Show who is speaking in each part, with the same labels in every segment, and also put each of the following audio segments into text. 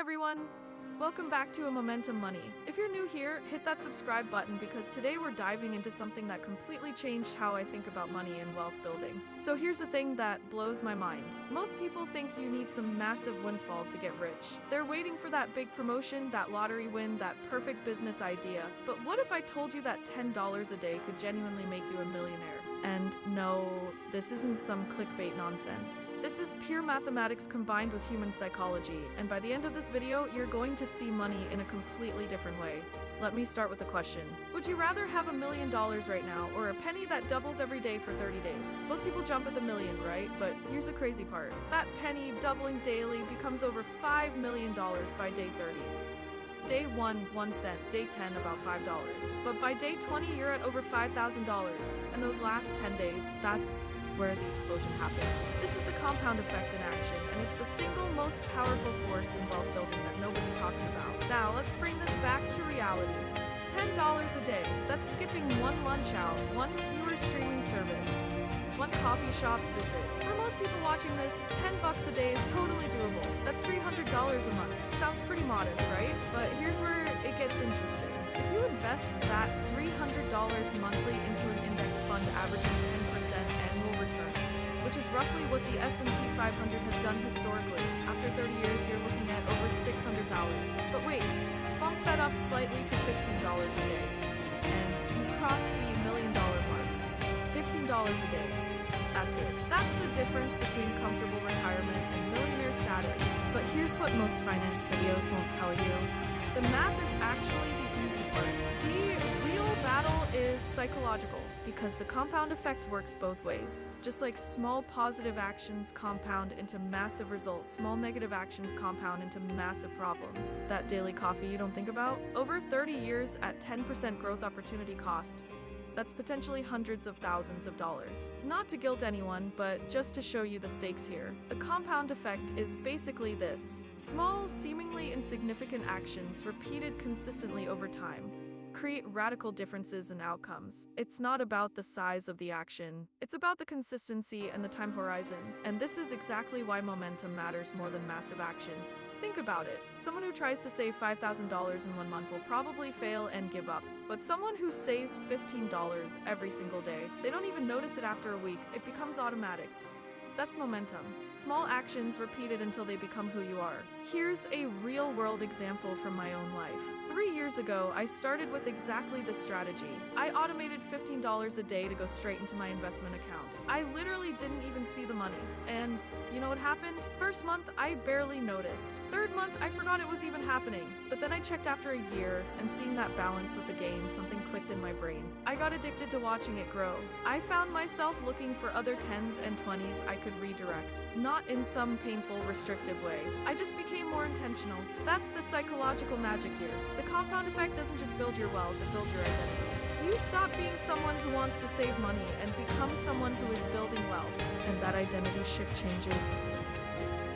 Speaker 1: everyone! Welcome back to A Momentum Money. If you're new here, hit that subscribe button because today we're diving into something that completely changed how I think about money and wealth building. So here's the thing that blows my mind. Most people think you need some massive windfall to get rich. They're waiting for that big promotion, that lottery win, that perfect business idea. But what if I told you that $10 a day could genuinely make you a millionaire? And no, this isn't some clickbait nonsense. This is pure mathematics combined with human psychology, and by the end of this video, you're going to see money in a completely different way. Let me start with a question. Would you rather have $1 million right now, or a penny that doubles every day for 30 days? Most people jump at the million, right? But here's the crazy part. That penny doubling daily becomes over $5 million by day 30. Day 1, 1 cent. Day 10, about $5. But by day 20, you're at over $5,000. And those last 10 days, that's where the explosion happens. This is the compound effect in action, and it's the single most powerful force in wealth building that nobody talks about. Now, let's bring this back to reality. $10 a day. That's skipping one lunch out, one fewer streaming service, one coffee shop visit. For most people watching this, $10 a day is totally doable. That's $300 a month. Sounds pretty modest, right? But here's where it gets interesting. If you invest that $300 monthly into an index fund averaging 10% annual returns, which is roughly what the S&P 500 has done historically, after 30 years you're looking at over $600. But wait, bump that up slightly to $15 a day, and you cross the $1 million mark. $15 a day. That's it. That's the difference between comfortable retirement and millionaire status. But here's what most finance videos won't tell you. The math is actually the easy part. The real battle is psychological, because the compound effect works both ways. Just like small positive actions compound into massive results, small negative actions compound into massive problems. That daily coffee you don't think about? Over 30 years at 10% growth opportunity cost, that's potentially hundreds of thousands of dollars. Not to guilt anyone, but just to show you the stakes here. The compound effect is basically this. Small, seemingly insignificant actions repeated consistently over time create radical differences in outcomes. It's not about the size of the action. It's about the consistency and the time horizon. And this is exactly why momentum matters more than massive action. Think about it. Someone who tries to save $5,000 in 1 month will probably fail and give up. But someone who saves $15 every single day, they don't even notice it after a week. It becomes automatic. That's momentum. Small actions repeated until they become who you are. Here's a real-world example from my own life. 3 years ago, I started with exactly this strategy. I automated $15 a day to go straight into my investment account. I literally didn't even see the money. And you know what happened? First month, I barely noticed. Third month, I forgot it was even happening. But then I checked after a year, and seeing that balance with the gain, something clicked in my brain. I got addicted to watching it grow. I found myself looking for other 10s and 20s I could redirect. Not in some painful, restrictive way. I just became more intentional. That's the psychological magic here. The compound effect doesn't just build your wealth, it builds your identity. You stop being someone who wants to save money and become someone who is building wealth. And that identity shift changes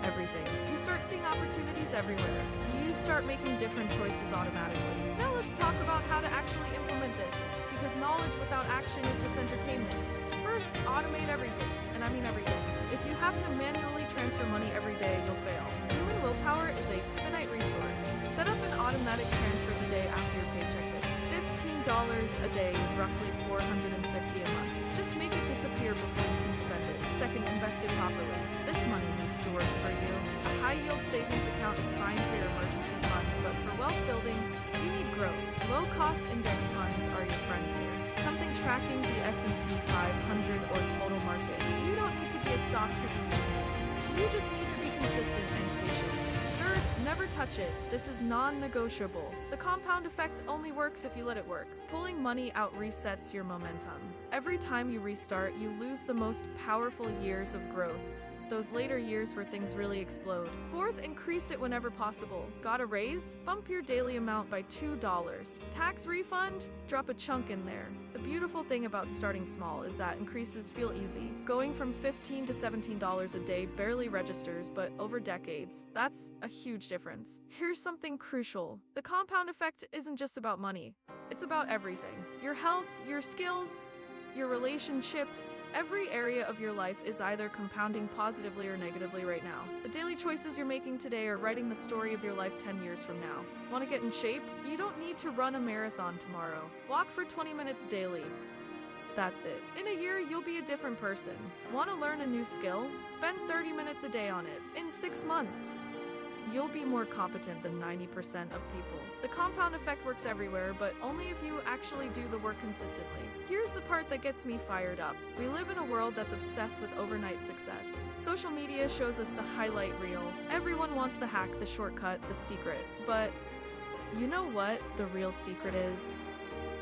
Speaker 1: everything. You start seeing opportunities everywhere. You start making different choices automatically. Now let's talk about how to actually implement this, because knowledge without action is just entertainment. First, automate everything, and I mean everything. If you have to manually transfer money every day, you'll fail. Human willpower is a finite resource. Set up an automatic transfer the day after your paycheck hits. $15 a day is roughly $450 a month. Just make it disappear before you can spend it. Second, invest it properly. This money needs to work for you. A high-yield savings account is fine for your emergency fund, but for wealth building, you need growth. Low-cost index funds are your friend here. Something tracking the S&P 500 or total market. You don't need to be a stock picking genius. You just need to be consistent and patient. Third, never touch it. This is non-negotiable. The compound effect only works if you let it work. Pulling money out resets your momentum. Every time you restart, you lose the most powerful years of growth. Those later years where things really explode. Fourth, increase it whenever possible. Got a raise? Bump your daily amount by $2. Tax refund? Drop a chunk in there. The beautiful thing about starting small is that increases feel easy. Going from $15 to $17 a day barely registers, but over decades, that's a huge difference. Here's something crucial. The compound effect isn't just about money. It's about everything. Your health, your skills, your relationships. Every area of your life is either compounding positively or negatively right now. The daily choices you're making today are writing the story of your life 10 years from now. Want to get in shape? You don't need to run a marathon tomorrow. Walk for 20 minutes daily. That's it. In a year, you'll be a different person. Want to learn a new skill? Spend 30 minutes a day on it. In 6 months, you'll be more competent than 90% of people. The compound effect works everywhere, but only if you actually do the work consistently. Here's the part that gets me fired up. We live in a world that's obsessed with overnight success. Social media shows us the highlight reel. Everyone wants the hack, the shortcut, the secret. But you know what the real secret is?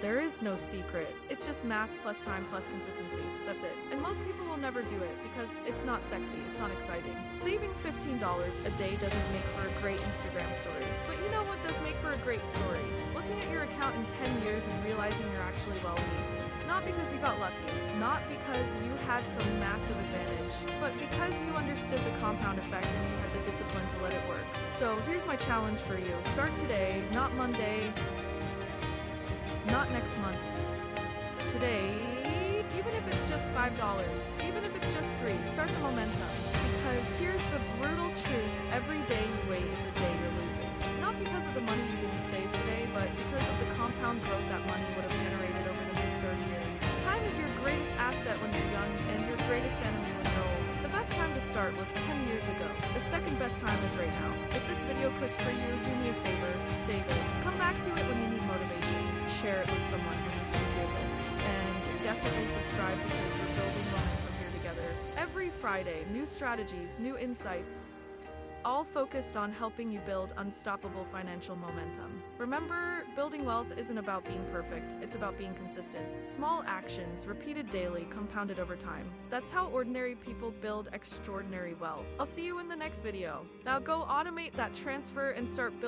Speaker 1: There is no secret. It's just math plus time plus consistency. That's it. And most people will never do it because it's not sexy, it's not exciting. Saving $15 a day doesn't make for a great Instagram story. But you know what does make for a great story? Looking at your account in 10 years and realizing you're actually wealthy. Not because you got lucky, not because you had some massive advantage, but because you understood the compound effect and you had the discipline to let it work. So here's my challenge for you. Start today, not Monday, not next month. Today, even if it's just $5, even if it's just $3, start the momentum. Because here's the brutal truth, every day you wait is a day you're losing. Not because of the money you didn't save today, but because of the compound growth that money would have generated over the next 30 years. Time is your greatest asset when you're young and your greatest enemy when you're old. The best time to start was 10 years ago. The second best time is right now. If this video clicked for you, do me a favor, save it. Come back to it when you need motivation. Share it with someone who needs to hear this. And definitely subscribe because we're building momentum here together. Every Friday, new strategies, new insights, all focused on helping you build unstoppable financial momentum. Remember, building wealth isn't about being perfect, it's about being consistent. Small actions, repeated daily, compounded over time. That's how ordinary people build extraordinary wealth. I'll see you in the next video. Now go automate that transfer and start building